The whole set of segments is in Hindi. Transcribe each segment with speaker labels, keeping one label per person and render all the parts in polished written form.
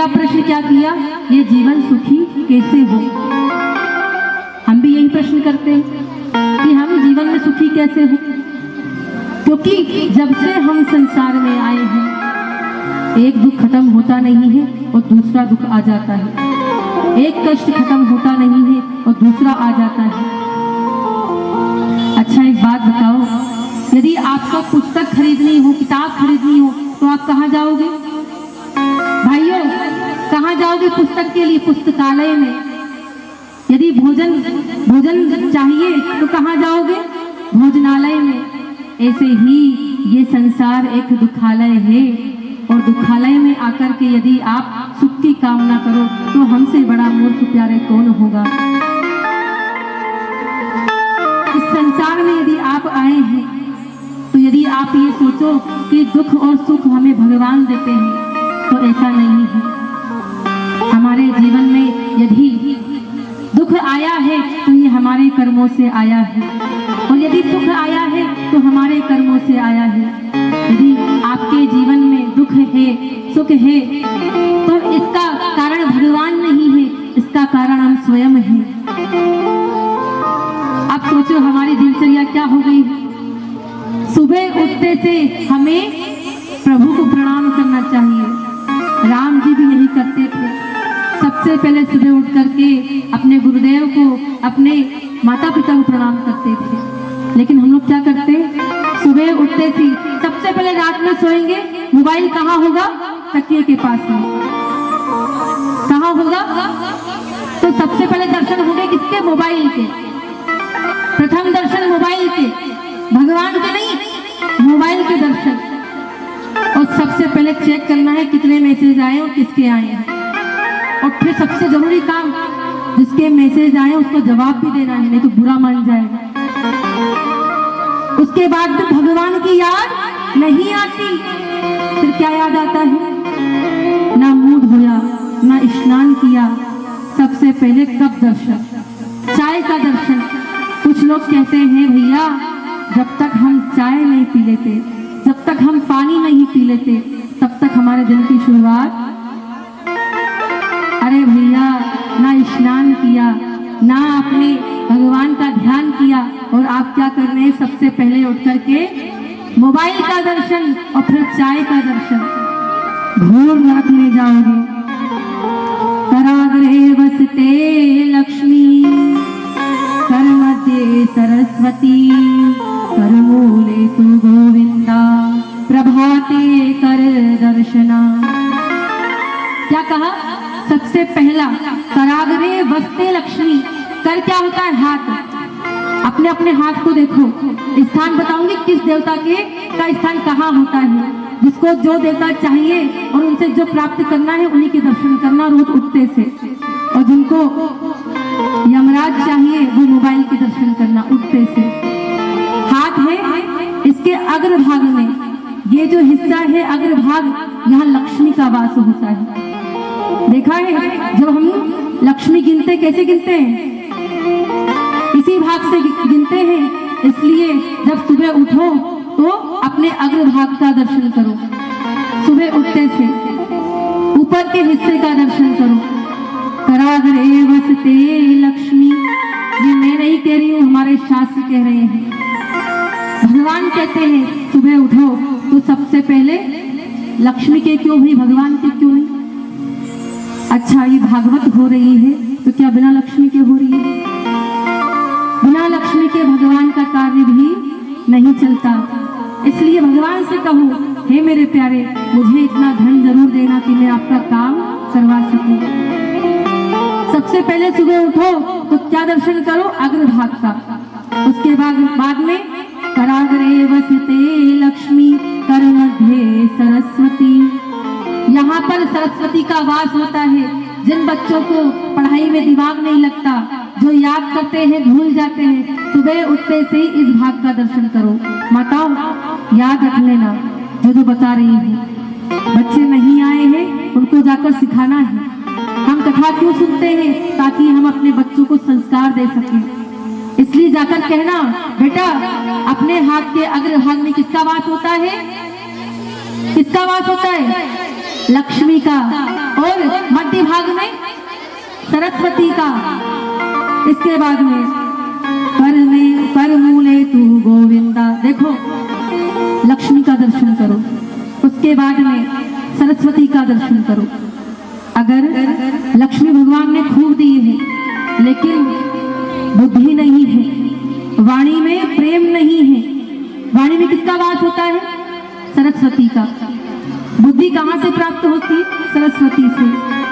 Speaker 1: प्रश्न क्या किया, ये जीवन सुखी कैसे हो। हम भी यही प्रश्न करते हैं कि हम जीवन में सुखी कैसे हो, क्योंकि जब से हम संसार में आए हैं एक दुख खत्म होता नहीं है और दूसरा दुख आ जाता है, एक कष्ट खत्म होता नहीं है और दूसरा आ जाता है। अच्छा एक बात बताओ, यदि आपको पुस्तक खरीदनी हो, किताब खरीदनी हो तो आप कहाँ जाओगे भाइयों, कहाँ जाओगे पुस्तक के लिए? पुस्तकालय में। यदि भोजन चाहिए तो कहाँ जाओगे? भोजनालय में। ऐसे ही ये संसार एक दुखालय है और दुखालय में आकर के यदि आप सुख की कामना करो तो हमसे बड़ा मूर्ख प्यारे कौन होगा। इस संसार में यदि आप आए हैं तो यदि आप ये सोचो कि दुख और सुख हमें भगवान देते हैं तो ऐसा नहीं है। हमारे जीवन में यदि दुख आया है तो ये हमारे कर्मों से आया है और यदि सुख आया है तो हमारे कर्मों से आया है। यदि आपके जीवन में दुख है, सुख है तो इसका कारण भगवान नहीं है, इसका कारण हम स्वयं हैं। आप सोचो हमारी दिनचर्या क्या हो गई। सुबह उठते से हमें प्रभु को प्रणाम करना चाहिए। राम जी भी यही करते थे, सबसे पहले सुबह उठ करके अपने गुरुदेव को, अपने माता पिता को प्रणाम करते थे। लेकिन हम लोग क्या करते हैं, सुबह उठते ही सबसे पहले रात में सोएंगे, मोबाइल कहाँ होगा? तकिए के पास में। कहाँ होगा? तो सबसे पहले दर्शन होंगे किसके? मोबाइल के। प्रथम दर्शन मोबाइल के, भगवान के नहीं, मोबाइल के दर्शन। और सबसे पहले चेक करना है कितने मैसेज आए और किसके आए हैं। और फिर सबसे जरूरी काम, जिसके मैसेज आए उसको जवाब भी देना है, नहीं तो बुरा मान जाएगा। उसके बाद तो भगवान की याद नहीं आती, फिर क्या याद आता है? ना मुंह धोया, ना स्नान किया, सबसे पहले कब दर्शन? चाय का दर्शन। कुछ लोग कहते हैं भैया जब तक हम चाय नहीं पी लेते, जब तक हम पानी नहीं पी लेते, तब तक हमारे दिन की शुरुआत। अरे भैया, ना स्नान किया, ना अपने भगवान का ध्यान किया और आप क्या कर रहे हैं? सबसे पहले उठ करके मोबाइल का दर्शन और फिर चाय का दर्शन। घोर नरक में जाओगे। कराग्रे वसते लक्ष्मी, कर मध्य सरस्वती, कर मूले तु गोविंदा, प्रभाते कर दर्शना। क्या कहा? सबसे पहला कराग्रे वसते लक्ष्मी। कर क्या होता है? हाथ। अपने अपने हाथ को देखो। स्थान बताऊंगी किस देवता के का स्थान कहाँ होता है। जिसको जो देवता चाहिए और उनसे जो प्राप्त करना है उन्हीं के दर्शन करना रोज उठते से, और जिनको यमराज चाहिए वो मोबाइल के दर्शन करना उठते से। हाथ है, इसके अग्रभाग में ये जो हिस्सा है अग्रभाग, यहाँ लक्ष्मी का वास होता है। देखा है जब हम लक्ष्मी गिनते, कैसे गिनते हैं? इसी भाग से गिनते हैं। इसलिए जब सुबह उठो तो अपने अग्रभाग का दर्शन करो। सुबह उठते से ऊपर के हिस्से का दर्शन करो। कराग्रे वसते लक्ष्मी, ये मैं नहीं कह रही हूँ, हमारे शास्त्र कह रहे हैं। भगवान कहते हैं सुबह उठो तो सबसे पहले लक्ष्मी के क्यों भाई, भगवान के क्यों नहीं? अच्छा ये भागवत हो रही है तो क्या बिना लक्ष्मी के हो रही है? बिना लक्ष्मी के भगवान का कार्य भी नहीं चलता। इसलिए भगवान से कहो, हे मेरे प्यारे, मुझे इतना धन जरूर देना कि मैं आपका काम करवा सकूं। सबसे पहले सुबह उठो तो क्या दर्शन करो? अग्रभाग का। उसके बाद में कराग्रे वसते लक्ष्मी, कर मध्य सरस्वती। यहाँ पर सरस्वती का वास होता है। जिन बच्चों को पढ़ाई में दिमाग नहीं लगता, जो याद करते हैं भूल जाते हैं, सुबह उठते से ही इस भाग का दर्शन करो। माताओं याद रख लेना जो जो बता रही है। बच्चे नहीं आए हैं उनको जाकर सिखाना है। हम कथा क्यों सुनते हैं? ताकि हम अपने बच्चों को संस्कार दे सकें। इसलिए जाकर कहना, बेटा अपने हाथ के अग्रभाग में किसका वास होता है? किसका वास होता है? लक्ष्मी का। और सरस्वती का। इसके बाद में कर मूले तू गोविंदा, देखो लक्ष्मी का दर्शन करो, उसके बाद में सरस्वती का दर्शन करो। अगर लक्ष्मी भगवान ने खूब दी है लेकिन बुद्धि नहीं है, वाणी में प्रेम नहीं है, वाणी में किसका वास होता है? सरस्वती का। बुद्धि कहाँ से प्राप्त होती है? सरस्वती से।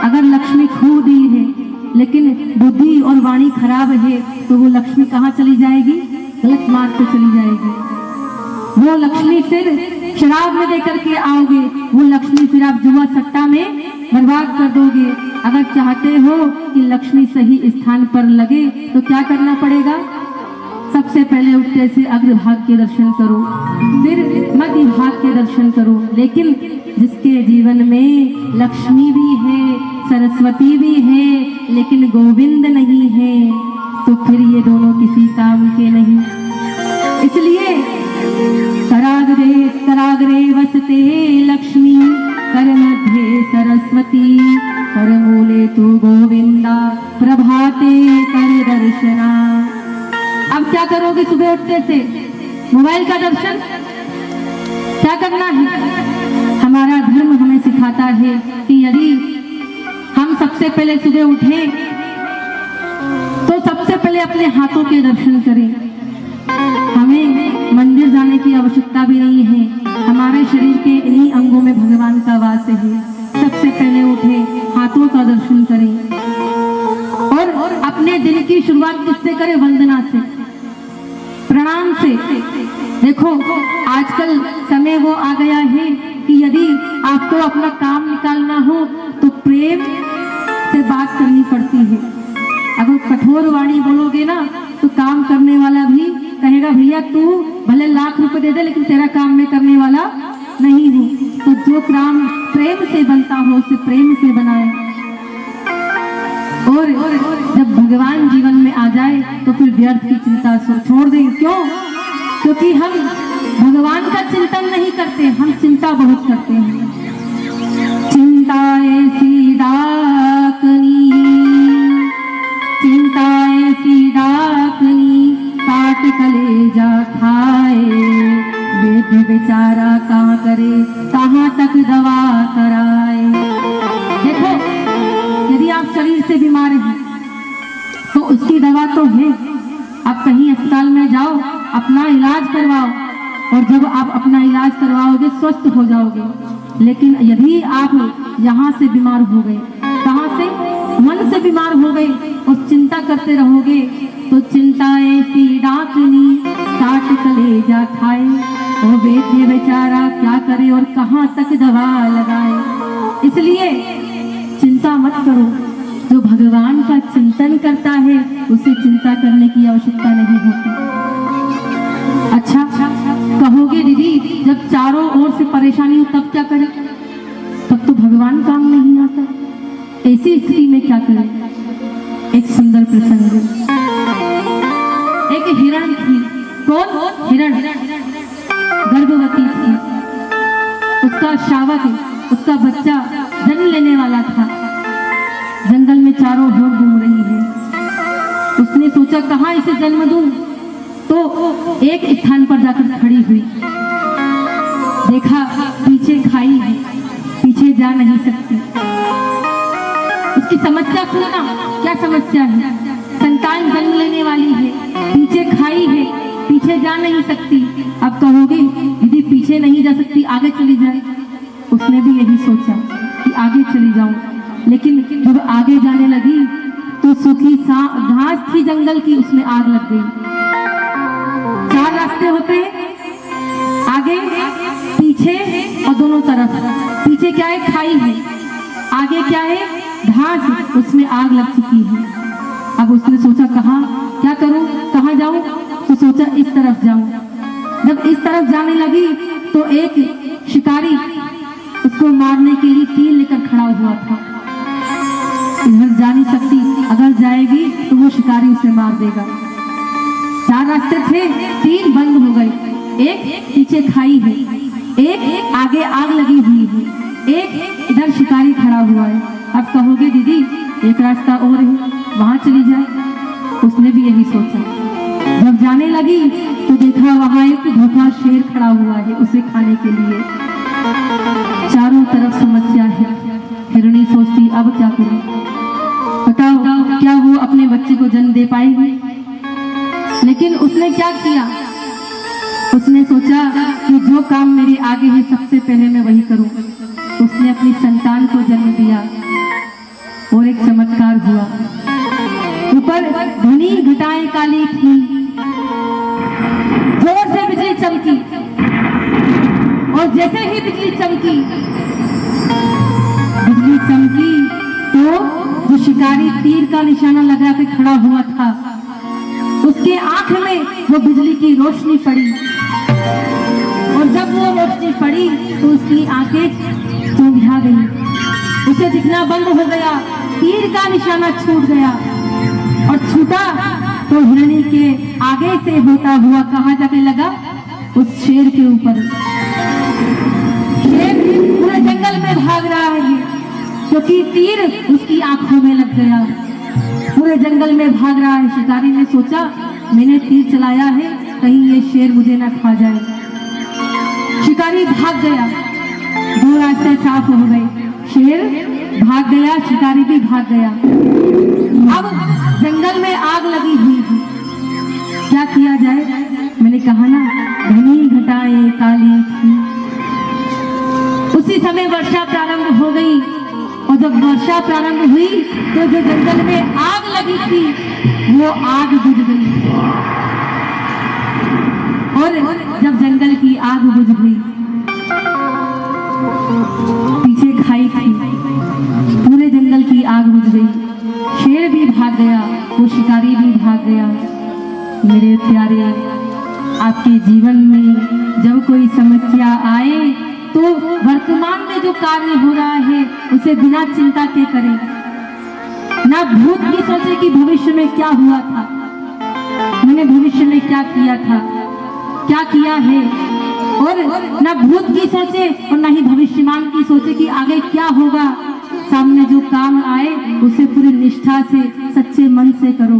Speaker 1: अगर लक्ष्मी खूब दी है लेकिन बुद्धि और वाणी खराब है तो वो लक्ष्मी कहाँ चली जाएगी? गलत मार्ग पे चली जाएगी। वो लक्ष्मी फिर शराब में देकर के आओगे, वो लक्ष्मी फिर आप जुआ सट्टा में बर्बाद कर दोगे। अगर चाहते हो कि लक्ष्मी सही स्थान पर लगे तो क्या करना पड़ेगा? सबसे पहले उठते से अग्रभाग के दर्शन करो, फिर मध्य भाग के दर्शन करो। लेकिन जिसके जीवन में लक्ष्मी भी है, सरस्वती भी है, लेकिन गोविंद नहीं है, तो फिर ये दोनों किसी काम के नहीं। इसलिए कराग्रे वसते लक्ष्मी, कर मध्ये सरस्वती, कर मूले तू गोविंदा, प्रभाते कर दर्शना। अब क्या करोगे? सुबह उठते से मोबाइल का दर्शन क्या करना है? हमारा धर्म हमें सिखाता है कि यदि हम सबसे पहले सुबह उठें तो सबसे पहले अपने हाथों के दर्शन करें। हमें मंदिर जाने की आवश्यकता भी नहीं है, हमारे शरीर के इन्हीं अंगों में भगवान का वास है। सबसे पहले उठें, हाथों का दर्शन करें और अपने दिन की शुरुआत किससे करें? वंदना से, प्रणाम से। देखो आजकल समय वो आ गया है कि यदि आपको अपना काम निकालना हो तो प्रेम से बात करनी पड़ती है। अगर कठोर वाणी बोलोगे ना तो काम करने वाला भी कहेगा भैया तू भले लाख रुपए दे दे लेकिन तेरा काम में करने वाला नहीं हूँ। तो जो काम प्रेम से बनता हो उसे प्रेम से बनाए। और जब भगवान जीवन में आ जाए तो फिर व्यर्थ की चिंता छोड़ दें। क्यों? क्योंकि हम भगवान का चिंतन नहीं करते, हम चिंता बहुत करते हैं। चिंता ऐसी डाकनी, चिंता ऐसी डाकनी, काट कलेजा खाए, वैद्य बेचारा कहाँ करे, कहाँ तक दवा कराए। देखो यदि आप शरीर से बीमार हैं तो उसकी दवा तो है, आप कहीं अस्पताल में जाओ, अपना इलाज करवाओ, और जब आप अपना इलाज करवाओगे स्वस्थ हो जाओगे। लेकिन यदि आप यहाँ से बीमार हो गए, कहाँ से? मन से बीमार हो गए और चिंता करते रहोगे तो चिंता ऐसी डाकनी, काट कलेजा खाए, और वैद्य बेचारा क्या करे और कहाँ तक दवा लगाए। इसलिए चिंता मत करो, जो भगवान का चिंतन करता है उसे चिंता करने की आवश्यकता नहीं होती। अच्छा कहोगे दीदी जब चारों ओर से परेशानी हो तब क्या करें? तब तो भगवान काम नहीं आता। ऐसी स्थिति में क्या करें? एक सुंदर प्रसंग, एक हिरण थी। कौन? हिरण। गर्भवती थी, उसका शावक, उसका बच्चा जन्म लेने वाला था। जंगल में चारों ओर घूम रही है। उसने सोचा कहाँ इसे जन्म दूं, तो एक स्थान पर जाकर खड़ी हुई, देखा पीछे खाई है, पीछे जा नहीं सकती। उसकी समस्या सुना, क्या समस्या है? संतान जन्म लेने वाली है, पीछे खाई है, पीछे जा नहीं सकती। अब कहोगे दीदी पीछे नहीं जा सकती, आगे चली जाए। उसने भी यही सोचा कि आगे चली जाऊं, लेकिन जब आगे जाने लगी तो सूखी घास थी जंगल की, उसमें आग लग गई। चार रास्ते होते हैं, आगे, पीछे और दोनों तरफ। पीछे क्या है? खाई है। आगे क्या है? घास, उसमें आग लग चुकी है। अब उसने सोचा कहाँ, क्या करूं, कहाँ जाऊं? तो सोचा इस तरफ जाऊं। जब इस तरफ जाने लगी तो एक शिकारी उसको मारने के लिए तीर लेकर खड़ा हुआ था। इधर जा नहीं सकती, अगर जाएगी तो वो शिकारी उसे मार देगा। चार रास्ते थे, तीन बंद हो गए। एक पीछे खाई है, एक आगे आग लगी हुई है, एक इधर शिकारी खड़ा हुआ है। अब कहोगे दीदी एक रास्ता और है, वहां चली जाए। उसने भी यही सोचा। जब जाने लगी तो देखा वहां एक भूखा शेर खड़ा हुआ है उसे खाने के लिए। चारों तरफ समस्या है। हिरणी सोचती अब क्या करूं, बताओ क्या वो अपने बच्चे को जन्म दे पाएगी। लेकिन उसने क्या किया, उसने सोचा कि जो काम मेरे आगे है सबसे पहले मैं वही करूं। उसने अपनी संतान को जन्म दिया और एक चमत्कार हुआ। ऊपर घनी घटाएं काली थी, जोर से बिजली चमकी और जैसे ही बिजली चमकी तो जो शिकारी तीर का निशाना लगा के खड़ा हुआ था उसके आंख में वो बिजली की रोशनी पड़ी और जब वो रोशनी पड़ी तो उसकी आंखें चौंधिया गई, उसे दिखना बंद हो गया। तीर का निशाना छूट गया और छूटा तो हिरणी के आगे से होता हुआ कहां जाके लगा, उस शेर के ऊपर। शेर पूरे जंगल में भाग रहा है क्योंकि तीर उसकी आंखों में लग गया। पूरे जंगल में भाग रहा है। शिकारी ने सोचा मैंने तीर चलाया है, कहीं ये शेर मुझे ना खा जाए। शिकारी भाग गया, दो रास्ते साफ हो गए। शेर भाग गया, शिकारी भी भाग गया। अब जंगल में आग लगी हुई है, क्या किया जाए। मैंने कहा ना घनी घटाएं काली थी। उसी समय वर्षा प्रारंभ हो गई और जब वर्षा प्रारंभ हुई तो जो जंगल में आग लगी थी वो आग बुझ गई। और जब जंगल की आग बुझ गई, पीछे खाई थी, पूरे जंगल की आग बुझ गई। शेर भी भाग गया, वो शिकारी भी भाग गया। मेरे प्यारे, आपके जीवन में जब कोई समस्या आए तो वर्तमान में जो कार्य हो रहा है उसे बिना चिंता के करें। ना भूत की सोचे कि भविष्य में क्या हुआ था, मैंने भविष्य में क्या किया था, क्या किया है। और ना भूत की सोचे और ना ही भविष्यवाण की सोचे कि आगे क्या होगा। सामने जो काम आए उसे पूरी निष्ठा से सच्चे मन से करो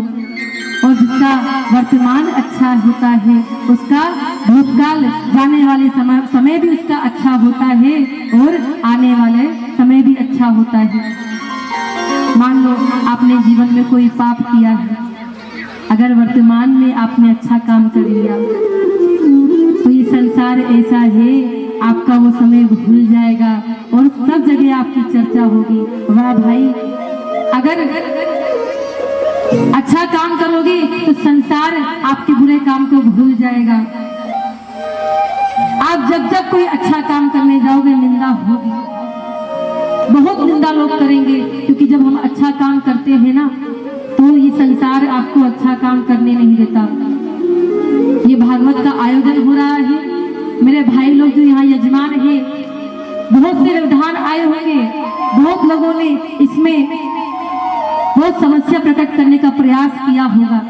Speaker 1: और जिसका वर्तमान अच्छा होता है उसका भूतकाल जाने वाले समय भी उसका अच्छा होता है और आने वाले समय भी अच्छा होता है। मान लो आपने जीवन में कोई पाप किया है, अगर वर्तमान में आपने अच्छा काम कर लिया तो ये संसार ऐसा है आपका वो समय भूल जाएगा और सब जगह आपकी चर्चा होगी। वाह भाई, अगर अच्छा काम करोगे तो संसार आपके बुरे काम को भूल जाएगा। आप जब कोई अच्छा काम करने जाओगे निंदा होगी, बहुत निंदा लोग करेंगे, क्योंकि जब हम अच्छा काम करते हैं ना तो ये संसार आपको अच्छा काम करने नहीं देता। ये भागवत का आयोजन हो रहा है, मेरे भाई लोग जो यहाँ यजमान है, बहुत से व्यवधान आए होंगे, बहुत लोगों ने इसमें बहुत समस्या प्रकट करने का प्रयास किया होगा,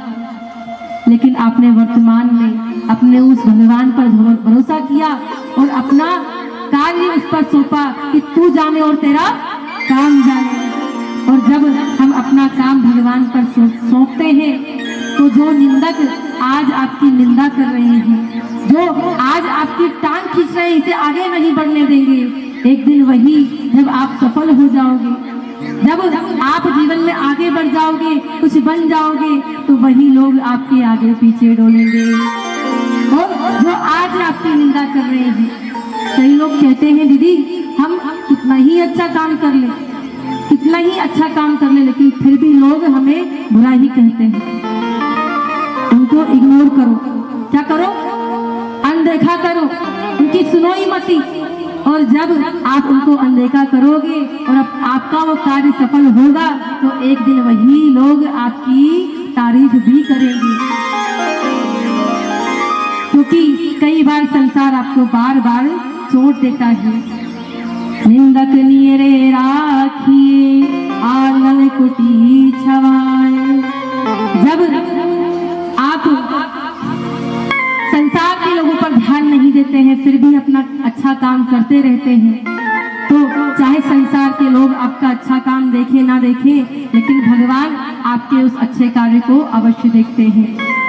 Speaker 1: लेकिन आपने वर्तमान में अपने उस भगवान पर भरोसा किया और अपना कार्य उस पर सौंपा कि तू जाने और तेरा काम जाने। और जब हम अपना काम भगवान पर सौंपते हैं तो जो निंदक आज आपकी निंदा कर रहे हैं, जो आज आपकी टांग खींच रहे हैं, इसे आगे नहीं बढ़ने देंगे। एक दिन वही जब आप सफल हो जाओगे, जब आप जीवन में आगे बढ़ जाओगे, कुछ बन जाओगे, तो वही लोग आपके आगे पीछे डोलेंगे और जो आज आपकी निंदा कर रहे हैं। कई लोग कहते हैं दीदी हम कितना ही अच्छा काम कर ले, कितना ही अच्छा काम कर ले, लेकिन फिर भी लोग हमें बुरा ही कहते हैं। उनको इग्नोर करो, क्या करो, अनदेखा करो, उनकी सुनो ही मती। और जब आप उनको अनदेखा करोगे और आपका वो कार्य सफल होगा तो एक दिन वही लोग आपकी तारीफ भी करेंगे, क्योंकि कई बार संसार आपको बार बार चोट देता है। निंदक नियरे राखिए आंगन कुटी छवाए। जब आप संसार के लोगों पर ध्यान नहीं देते हैं फिर भी अपना अच्छा काम करते रहते हैं तो चाहे संसार के लोग आप आपका अच्छा काम देखे ना देखे, लेकिन भगवान आपके उस अच्छे कार्य को अवश्य देखते हैं।